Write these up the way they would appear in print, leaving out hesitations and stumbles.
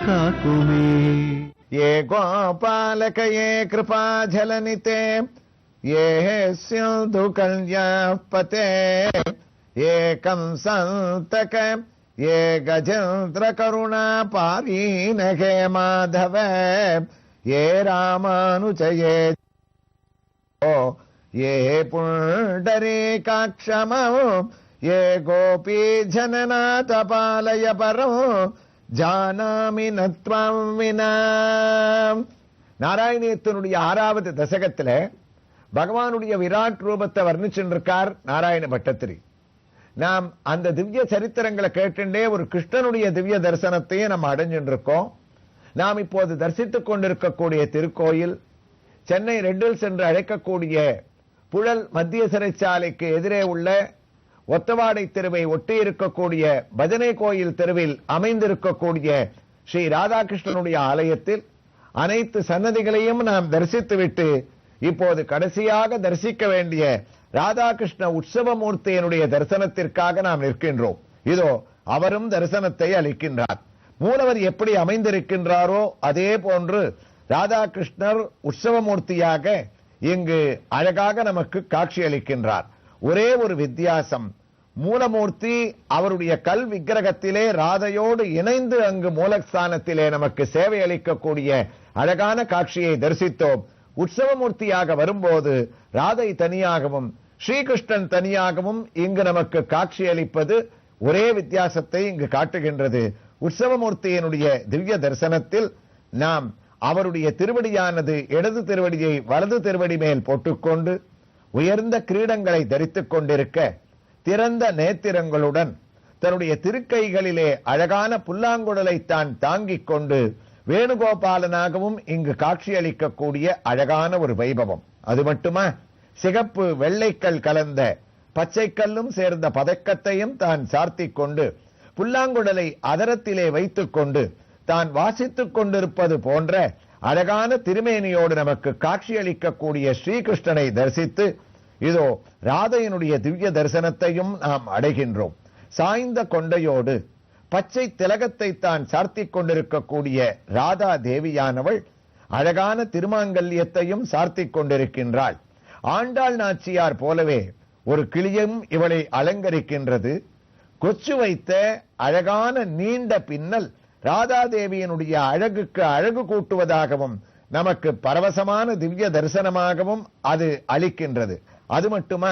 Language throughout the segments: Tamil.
కాకుమే. ఏ గోపాలక ఏ కృపాజలనితే ఏ సింధు కళ్యాపతే ఏ కంసంతక ఏ గజేంద్ర కరుణా పారీనహే మాధవ ఏ రామానుజయే ఏ పుండరీకాక్షమో ఏ గోపీ జననాథ పాలయ పరం ஜானாமி நத்வாம் வினா. நாராயணியத்தினுடைய 6வது தசகத்துல பகவானுடைய விராட் ரூபத்தை வர்ணிச்சுருக்கார் நாராயண பட்டத்திரி. நாம் அந்த திவ்ய சரித்திரங்களை கேட்டுண்டே ஒரு கிருஷ்ணனுடைய திவ்ய தரிசனத்தையே நம்ம அடைஞ்சிருக்கோம். நாம் இப்போது தரிசித்துக் கொண்டிருக்கக்கூடிய திருக்கோயில் சென்னை ரெட்டில்ஸ் என்று அழைக்கக்கூடிய புழல் மத்திய சிறைச்சாலைக்கு எதிரே உள்ள ஒத்தவாடை தெருவை ஒட்டி இருக்கக்கூடிய பஜனை கோயில் தெருவில் அமைந்திருக்கக்கூடிய ஸ்ரீ ராதாகிருஷ்ணனுடைய ஆலயத்தில் அனைத்து சன்னதிகளையும் நாம் தரிசித்துவிட்டு இப்போது கடைசியாக தரிசிக்க வேண்டிய ராதாகிருஷ்ண உற்சவமூர்த்தியினுடைய தரிசனத்திற்காக நாம் நிற்கின்றோம். இதோ அவரும் தரிசனத்தை அளிக்கின்றார். மூலவர் எப்படி அமைந்திருக்கின்றாரோ அதே போன்று ராதாகிருஷ்ணர் உற்சவமூர்த்தியாக இங்கு அழகாக நமக்கு காட்சி அளிக்கின்றார். ஒரே ஒரு வித்தியாசம், மூலமூர்த்தி அவருடைய கல் விக்கிரகத்திலே ராதையோடு இணைந்து அங்கு மூலஸ்தானத்திலே நமக்கு சேவை அளிக்கக்கூடிய அழகான காட்சியை தரிசித்தோம். உற்சவமூர்த்தியாக வரும்போது ராதை தனியாகவும் ஸ்ரீகிருஷ்ணன் தனியாகவும் இங்கு நமக்கு காட்சி அளிப்பது ஒரே வித்தியாசத்தை இங்கு காட்டுகின்றது. உற்சவமூர்த்தியினுடைய திவ்ய தரிசனத்தில் நாம் அவருடைய திருவடியானது இடது திருவடியை வலது திருவடி மேல் போட்டுக்கொண்டு உயர்ந்த கிரீடங்களை தரித்துக் கொண்டிருக்க திறந்த நேத்திரங்களுடன் தன்னுடைய திருக்கைகளிலே அழகான புல்லாங்குழலை தான் தாங்கிக் கொண்டு வேணுகோபாலனாகவும் இங்கு காட்சியளிக்கக்கூடிய அழகான ஒரு வைபவம். அது மட்டுமா, சிகப்பு வெள்ளைக்கல் கலந்த பச்சைக்கல்லும் சேர்ந்த பதக்கத்தையும் தான் சார்த்திக் கொண்டு புல்லாங்குழலை அதரத்திலே வைத்துக் கொண்டு தான் வாசித்துக் கொண்டிருப்பது போன்ற அழகான திருமேனியோடு நமக்கு காட்சியளிக்கக்கூடிய ஸ்ரீகிருஷ்ணனை தரிசித்து இதோ ராதையினுடைய திவ்ய தரிசனத்தையும் நாம் அடைகின்றோம். சாய்ந்த கொண்டையோடு பச்சை திலகத்தை தான் சார்த்திக் கொண்டிருக்கக்கூடிய ராதா தேவியானவள் அழகான திருமாங்கல்யத்தையும் சார்த்திக் கொண்டிருக்கின்றாள். ஆண்டாள் நாச்சியார் போலவே ஒரு கிளியும் இவளை அலங்கரிக்கின்றது. கொச்சு வைத்த அழகான நீண்ட பின்னல் ராதாதேவியினுடைய அழகுக்கு அழகு கூட்டுவதாகவும் நமக்கு பரவசமான திவ்ய தரிசனமாகவும் அது அளிக்கின்றது. அது மட்டுமா,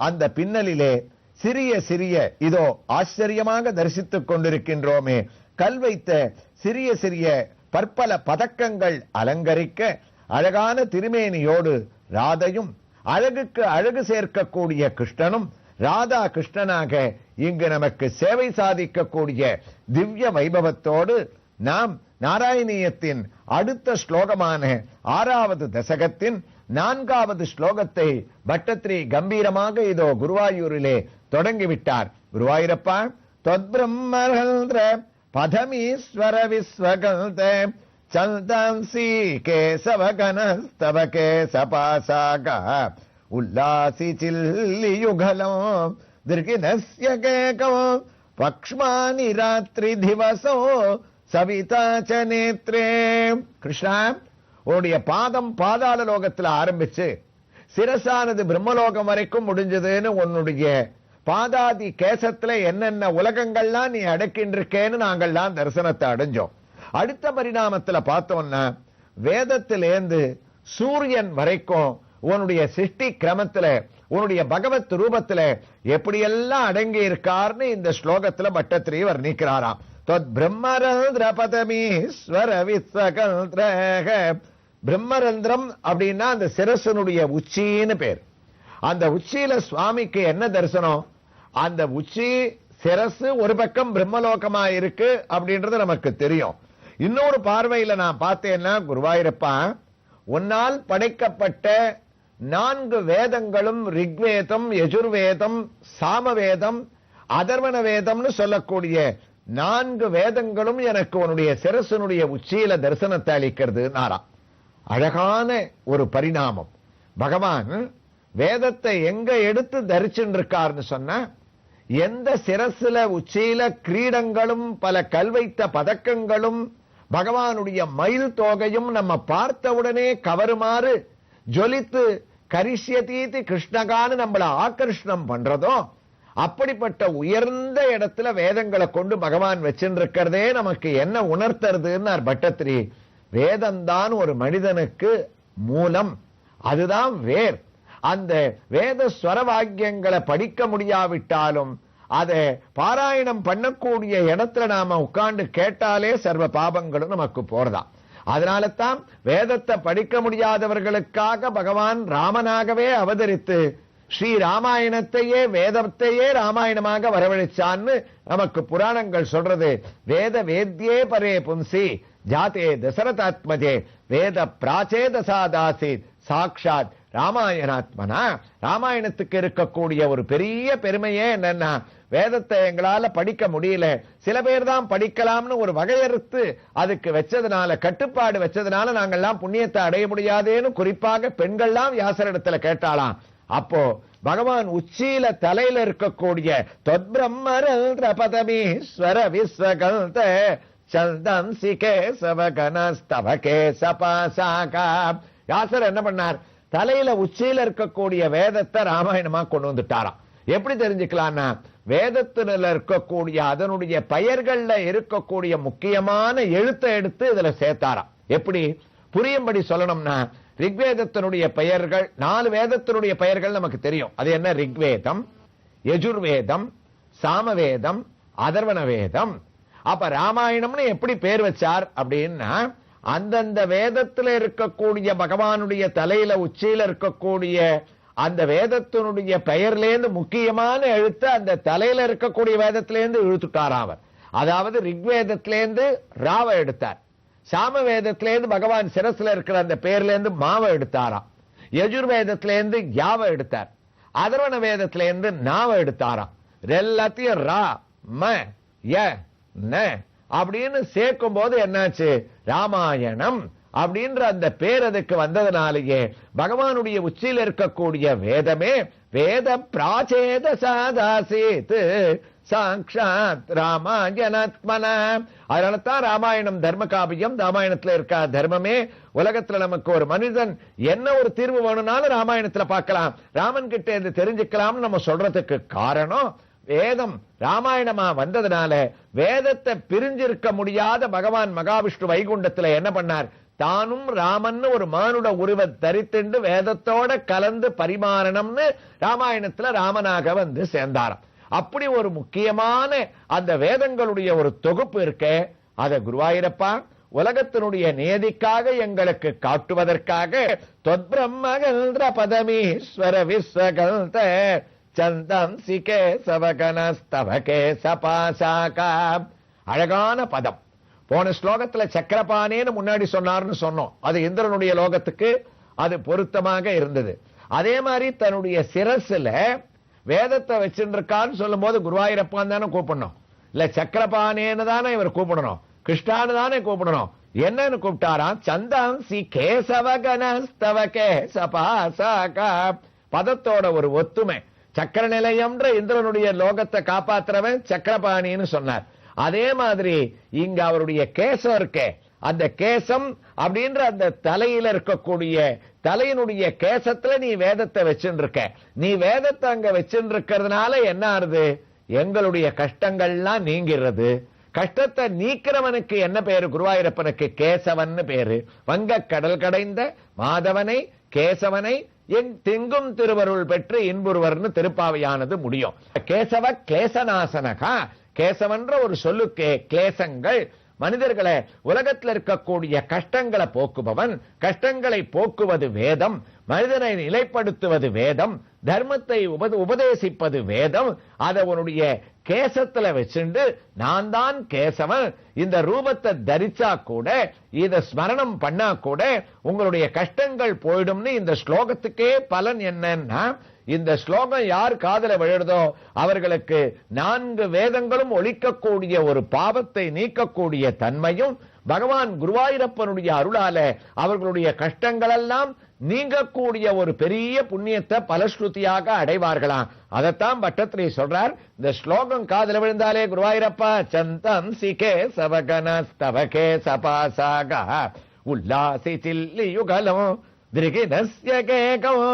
அந்த பின்னலிலே சிறிய சிறிய இதோ ஆச்சரியமாக தரிசித்துக் கொண்டிருக்கின்றோமே கல் வைத்த சிறிய சிறிய பற்பல பதக்கங்கள் அலங்கரிக்க அழகான திருமேனியோடு ராதையும் அழகுக்கு அழகு சேர்க்கக்கூடிய கிருஷ்ணனும் ராதா கிருஷ்ணனாக இங்கு நமக்கு சேவை சாதிக்கக்கூடிய திவ்ய வைபவத்தோடு நாம் நாராயணியத்தின் அடுத்த ஸ்லோகமான 6வது தசகத்தின் 4வது ஸ்லோகத்தை பட்டத்திரி கம்பீரமாக இதோ குருவாயூரிலே தொடங்கிவிட்டார். குருவாயூரப்பா, தொத்பிரம்மரந்திர பதமீஸ்வர விஸ்வகந்த சந்தாம்சி கேசவகனஸ்தவ கேசபாசாக உல்லாசி சில்லி யுகலம் திருகினஸ்ய கேகம் பக்ஷ்மானி ராத்திரி திவசோ சவிதா ச நேத்ரே. கிருஷ்ணா, உன்னுடைய பாதம் பாதாள லோகத்தில் ஆரம்பிச்சு சிரசானது பிரம்மலோகம் வரைக்கும் முடிஞ்சதுன்னு உன்னுடைய பாதாதி கேசத்துல என்னென்ன உலகங்கள்லாம் நீ அடக்கின்றிருக்கேன்னு நாங்கள்லாம் தரிசனத்தை அடைஞ்சோம். அடுத்த பரிணாமத்துல பார்த்தோம்னா வேதத்திலேந்து சூரியன் வரைக்கும் உன்னுடைய சிருஷ்டி கிரமத்துல உன்னுடைய பகவத் ரூபத்துல எப்படியெல்லாம் அடங்கி இருக்கார்னு இந்த ஸ்லோகத்துல பட்டத்திரி வர்ணிக்கிறாராம். பிரம்மரந்திரபதமீஸ்வர விஸ்வகந்திரக. பிரம்மரந்திரம் அப்படின்னா அந்த சிரசனுடைய உச்சின்னு பேர். அந்த உச்சியில சுவாமிக்கு என்ன தரிசனம்? அந்த உச்சி சிரசு ஒரு பக்கம் பிரம்மலோகமா இருக்கு அப்படின்றது நமக்கு தெரியும். இன்னொரு பார்வையில நான் பார்த்தேன்னா, குருவாயூரப்பா, உன்னால் படைக்கப்பட்ட 4 வேதங்களும் ரிக்வேதம், யஜுர்வேதம், சாமவேதம், அதர்வண வேதம்னு சொல்லக்கூடிய 4 வேதங்களும் எனக்கு உன்னுடைய சிரசனுடைய உச்சியில தரிசனத்தை அளிக்கிறது நாரா. அழகான ஒரு பரிணாமம். பகவான் வேதத்தை எங்க எடுத்து தரிச்சுருக்கார்னு சொன்ன, எந்த சிரசுல உச்சியில கிரீடங்களும் பல கல்வைத்த பதக்கங்களும் பகவானுடைய மயில் தோகையும் நம்ம பார்த்தவுடனே கவருமாறு ஜொலித்து கரிஷ்யதீதி கிருஷ்ணகான்னு நம்மள ஆகர்ஷணம் பண்றதோ, அப்படிப்பட்ட உயர்ந்த இடத்துல வேதங்களை கொண்டு பகவான் வச்சிருக்கிறதே நமக்கு என்ன உணர்த்துறதுன்னு பட்டத்திரி. வேதம்தான் ஒரு மனிதனுக்கு மூலம், அதுதான் வேர். அந்த வேத ஸ்வர வாக்கியங்களை படிக்க முடியாவிட்டாலும் அதை பாராயணம் பண்ணக்கூடிய இடத்துல நாம உட்கார்ந்து கேட்டாலே சர்வ பாபங்களும் நமக்கு போறதாம். அதனால தான் வேதத்தை படிக்க முடியாதவர்களுக்காக பகவான் ராமனாகவே அவதரித்து ஸ்ரீ ராமாயணத்தையே வேதத்தையே ராமாயணமாக வரவழைச்சான்னு நமக்கு புராணங்கள் சொல்றது. வேத வேத்யே பரே புன்சி ஜாதே தசரதாத்மஜே வேத பிராச்சேத சாதாசி சாட்சாத் ராமாயணாத்மனா. ராமாயணத்துக்கு இருக்கக்கூடிய ஒரு பெரிய பெருமையே என்னன்னா, வேதத்தை எங்களால படிக்க முடியல, சில பேர் தான் படிக்கலாம்னு ஒரு வகையறுத்து அதுக்கு வச்சதுனால, கட்டுப்பாடு வச்சதுனால நாங்கள்லாம் புண்ணியத்தை அடைய முடியாதேன்னு குறிப்பாக பெண்கள்லாம் வியாசரிடத்துல கேட்டாலாம். அப்போ பகவான் உச்சியில தலையில இருக்கக்கூடிய தொத்பிரம்மரல்ரபதமீஸ்வர விஸ்வகல்த சந்தம்சிகே சவகனஸ்தவகே சபாசாகா. வியாசர் என்ன பண்ணார், தலையில உச்சியில இருக்கக்கூடிய வேதத்தை ராமாயணமா கொண்டு வந்துட்டாராம். எப்படி தெரிஞ்சுக்கலாம்னா, வேதத்துல இருக்கக்கூடிய அதனுடைய பெயர்கள்ல இருக்கக்கூடிய முக்கியமான எழுத்தை எடுத்து இதுல சேர்த்தாராம். எப்படி புரியும்படி சொல்லணும்னா, ரிக்வேதத்தினுடைய பெயர்கள் 4 வேதத்தினுடைய பெயர்கள் நமக்கு தெரியும். அது என்ன? ரிக்வேதம், யஜுர்வேதம், சாமவேதம், அதர்வண வேதம். அப்ப ராமாயணம்னு எப்படி பேர் வச்சார் அப்படின்னா, அந்தந்த வேதத்துல இருக்கக்கூடிய பகவானுடைய தலையில உச்சியில இருக்கக்கூடிய அந்த வேதத்தினுடைய பெயர்லேருந்து முக்கியமான எழுத்து அந்த தலையில இருக்கக்கூடிய வேதத்திலேருந்து இழுத்துட்டாராம் அவர். அதாவது ரிக்வேதத்திலேருந்து ராவ எடுத்தார், சாம வேதத்திலேருந்து பகவான் சிரஸ்ல இருக்கிற அந்த பேர்ல இருந்து மாவ எடுத்தாராம், யஜுர்வேதத்திலேருந்து யாவ எடுத்தார், அதர்வண வேதத்திலேருந்து நாவ எடுத்தாராம். எல்லாத்தையும் ரா ம ய ந அப்படின்னு சேர்க்கும் போது என்னாச்சு, ராமாயணம் அப்படின்ற அந்த பேர் அதுக்கு வந்ததுனாலேயே பகவானுடைய உச்சியில் இருக்கக்கூடிய வேதமே வேத பிராச்சேத சாதாசீத் சாக்ஷாத் ராமாயணாத்மனா. அதனாலதான் ராமாயணம் தர்ம காவியம். ராமாயணத்துல இருக்க தர்மமே உலகத்துல நமக்கு ஒரு மனிதன் என்ன ஒரு தீர்வு வேணும்னாலும் ராமாயணத்துல பார்க்கலாம், ராமன் கிட்ட இருந்து தெரிஞ்சுக்கலாம் நம்ம சொல்றதுக்கு காரணம் வேதம் ராமாயணமா வந்ததுனால. வேதத்தை பிரிஞ்சிருக்க முடியாத பகவான் மகாவிஷ்ணு வைகுண்டத்துல என்ன பண்ணார், தானும் ராமன் ஒரு மானுட உருவ தரித்துண்டு வேதத்தோட கலந்து பரிமாறணும்னு ராமாயணத்துல ராமனாக வந்து சேர்ந்தாராம். அப்படி ஒரு முக்கியமான அந்த வேதங்களுடைய ஒரு தொகுப்பு இருக்கே, அத குருவாயூரப்பா உலகத்தினுடைய நேதிக்காக எங்களுக்கு காட்டுவதற்காக தொத்பிரம்மகல்ர பதமீஸ்வர விஸ்வகல்த சந்தம் சிகே சவகனஸ்தவகே சபாசாகா. அழகான பதம். போன ஸ்லோகத்துல சக்கரபானேன்னு முன்னாடி சொன்னார்னு சொன்னோம். அது இந்திரனுடைய லோகத்துக்கு அது பொருத்தமாக இருந்தது. அதே மாதிரி தன்னுடைய சிரசுல வேதத்தை வச்சிருக்கான்னு சொல்லும் போது குருவாயூரப்பான் தானே கூப்பிடணும், இல்ல சக்கரபானேன்னு தானே இவர் கூப்பிடணும், கிருஷ்ணான்னு தானே கூப்பிடணும். என்னன்னு கூப்பிட்டாராம், சந்தம் சி கேசவகனஸ்தவகே சபாசாகா. பதத்தோட ஒரு ஒத்துமை. சக்கர நிலையம்ன்ற இந்திரனுடைய லோகத்தை காப்பாத்துறவன் சக்கரபாணின்னு சொன்னார். அதே மாதிரி இங்க அவருடைய கேசம் இருக்கே, அந்த கேசம் அப்படின்ற அந்த தலையில இருக்கக்கூடிய தலையினுடைய கேசத்துல நீ வேதத்தை வச்சுருக்க. நீ வேதத்தை அங்க வச்சுருக்கிறதுனால என்ன ஆறுது, எங்களுடைய கஷ்டங்கள்லாம் நீங்கிறது. கஷ்டத்தை நீக்கிறவனுக்கு என்ன பேரு, குருவாயூரப்பனுக்கு கேசவன் பேரு. வங்க கடல் கடைந்த மாதவனை கேசவனை என் திங்கும் திருவருள் பெற்று இன்புருவர்னு திருப்பாவையானது முடியும். கேசவ கிளேசநாசனகா. கேசவன்ற ஒரு சொல்லுக்கே கிளேசங்கள், மனிதர்களை உலகத்தில் இருக்கக்கூடிய கஷ்டங்களை போக்குபவன். கஷ்டங்களை போக்குவது வேதம், மனிதனை நிலைப்படுத்துவது வேதம், தர்மத்தை உபதேசிப்பது வேதம். அதை உன்னுடைய கேசத்துல வச்சுண்டு நான் தான் கேசவன் இந்த ரூபத்தை தரிச்சா கூட, இத ஸ்மரணம் பண்ணா கூட உங்களுடைய கஷ்டங்கள் போயிடும்னு இந்த ஸ்லோகத்துக்கே பலன் என்னன்னா, இந்த ஸ்லோகம் யார் காதல விழுதோ அவர்களுக்கு 4 வேதங்களும் ஒழிக்கக்கூடிய ஒரு பாவத்தை நீக்கக்கூடிய தன்மையும் பகவான் குருவாயூரப்பனுடைய அருளால அவர்களுடைய கஷ்டங்கள் எல்லாம் நீங்கக்கூடிய ஒரு பெரிய புண்ணியத்தை பலஸ்ருதியாக அடைவார்களாம். அதைத்தான் பட்டத்திரி சொல்றார். இந்த ஸ்லோகம் காதல விழுந்தாலே குருவாயிரப்பா சந்தம் சிகே சவகனஸ்தவகே சபாசாக உல்லாசி சில்லி யுகலம் திரிகினஸ்ய கேகம்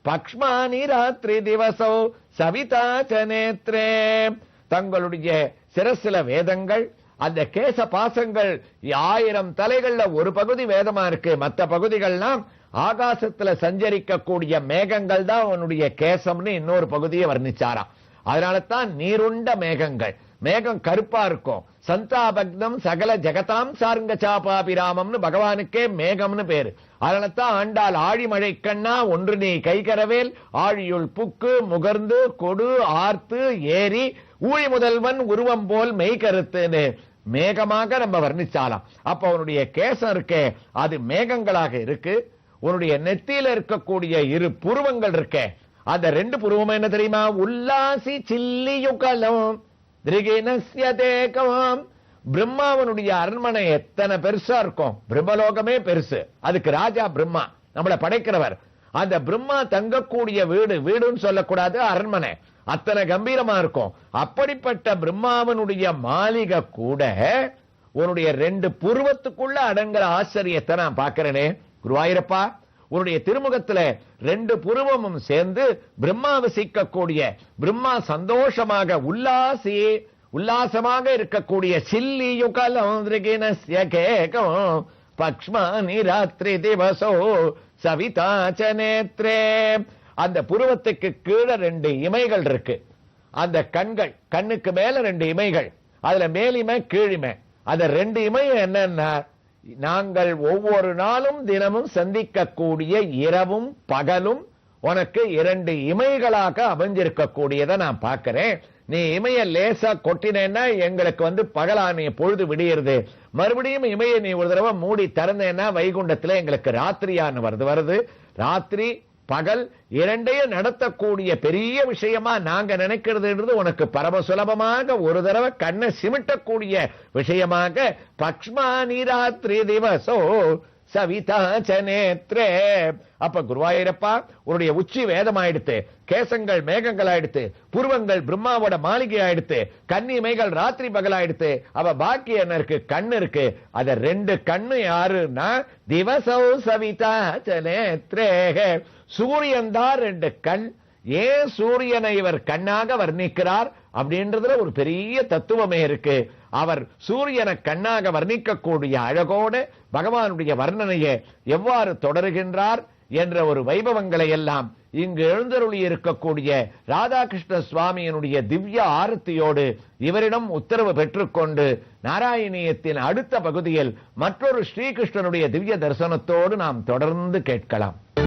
பக்ஷ்மானி ராத்திரி திவசோ சவிதா சநேத்ரே. தங்களுடைய சிரசில வேதங்கள், அந்த கேச பாசங்கள் 1000 தலைகள்ல ஒரு பகுதி வேதமா இருக்கு, மற்ற பகுதிகள்லாம் ஆகாசத்துல சஞ்சரிக்கக்கூடிய மேகங்கள் தான் அவனுடைய கேசம்னு இன்னொரு பகுதியை வர்ணிச்சாராம். அதனால தான் நீருண்ட மேகங்கள். மேகம் கருப்பா இருக்கும். சந்தாபக்னம் சகல ஜெகதாம் சார்ங்க சாபாபிராமம்னு பகவானுக்கே மேகம்னு பேரு. அதனால தான் ஆண்டாள் ஆழிமழை கண்ணா ஒன்று நீ கைகரவேல் ஆழியுள் புக்கு முகர்ந்து கொடு ஆர்த்து ஏரி ஊழி முதல்வன் உருவம் போல் மெய் கருத்துன்னு மேகமாக நம்ம வர்ணிச்சாலாம். அப்ப அவனுடைய கேசம் இருக்கே அது மேகங்களாக இருக்கு. உன்னுடைய நெத்தியில இருக்கக்கூடிய 2 புருவங்கள் இருக்கே, அந்த 2 புருவம் என்ன தெரியுமா? உல்லாசி சில்லி யுகலம் திரிகினஸ்ய தேகம். பிரம்மாவனுடைய அரண்மனை எத்தனை பெருசா இருக்கும், பிரம்மலோகமே பெருசு. அதுக்கு ராஜா பிரம்மா, நம்மளை படைக்கிறவர். அந்த பிரம்மா தங்கக்கூடிய வீடு, வீடுன்னு சொல்லக்கூடாது, அரண்மனை அத்தனை கம்பீரமா இருக்கும். அப்படிப்பட்ட பிரம்மாவனுடைய மாளிகை கூட உன்னுடைய 2 புருவத்துக்குள்ள அடங்குற ஆச்சரியத்தை நான் பார்க்கிறேனே குருவாயிரப்பா. உன்னுடைய திருமுகத்துல 2 புருவமும் சேர்ந்து பிரம்மா வசிக்கக்கூடிய, பிரம்மா சந்தோஷமாக உல்லாசமாக இருக்கக்கூடிய சில்லி யுகலம் திரிகினஸ்ய கேகம் பக்ஷ்மானி ராத்திரி திவசோ சவிதா சநேத்ரே. அந்த புருவத்துக்கு கீழே 2 இமைகள் இருக்கு. அந்த கண்கள், கண்ணுக்கு மேல 2 இமைகள், அதுல மேலிமை கீழிமை. அந்த 2 இமை என்னன்னா, நாங்கள் ஒவ்வொரு நாளும் தினமும் சந்திக்கக்கூடிய இரவும் பகலும் உனக்கு 2 இமைகளாக அமைஞ்சிருக்கக்கூடியதை நான் பார்க்கிறேன். நீ இமைய லேசா கொட்டினேன்னா எங்களுக்கு பகலானிய பொழுது விடியறது. மறுபடியும் இமையை நீ ஒரு தடவை மூடி திறந்தேன்னா வைகுண்டத்துல எங்களுக்கு ராத்திரியான்னு வருது. ராத்திரி பகல் இரண்டையும் நடத்தக்கூடிய பெரிய விஷயமா நாங்க நினைக்கிறது உனக்கு பரம சுலபமாக ஒரு தடவை கண்ணை சிமிட்டக்கூடிய விஷயமாக பக்ஷ்மானி ராத்திரி திவசோ சவிதா சநேத்ரே. அப்ப குருவாயிரப்பா உன்னுடைய உச்சி வேதமாயிடுத்து, கேசங்கள் மேகங்கள் ஆயிடுத்து, புருவங்கள் பிரம்மாவோட மாளிகை ஆயிடுத்து, கன்னிமைகள் ராத்திரி பகல் ஆயிடுத்து. அவ பாக்கி என்ன இருக்கு? கண்ணு இருக்கு. அத 2 கண்ணு யாருன்னா திவசோ சவிதா சநேத்ரே. சூரியன் தான் 2 கண். ஏன் சூரியனை இவர் கண்ணாக வர்ணிக்கிறார் அப்படின்றதுல ஒரு பெரிய தத்துவமே இருக்கு. அவர் சூரியனை கண்ணாக வர்ணிக்கக்கூடிய அழகோடு பகவானுடைய வர்ணனையை எவ்வாறு தொடருகின்றார் என்ற ஒரு வைபவங்களை எல்லாம் இங்கு எழுந்தருளி இருக்கக்கூடிய ராதாகிருஷ்ண சுவாமியினுடைய திவ்ய ஆரத்தியோடு இவரிடம் உத்தரவு பெற்றுக்கொண்டு நாராயணியத்தின் அடுத்த பகுதியில் மற்றொரு ஸ்ரீகிருஷ்ணனுடைய திவ்ய தரிசனத்தோடு நாம் தொடர்ந்து கேட்கலாம்.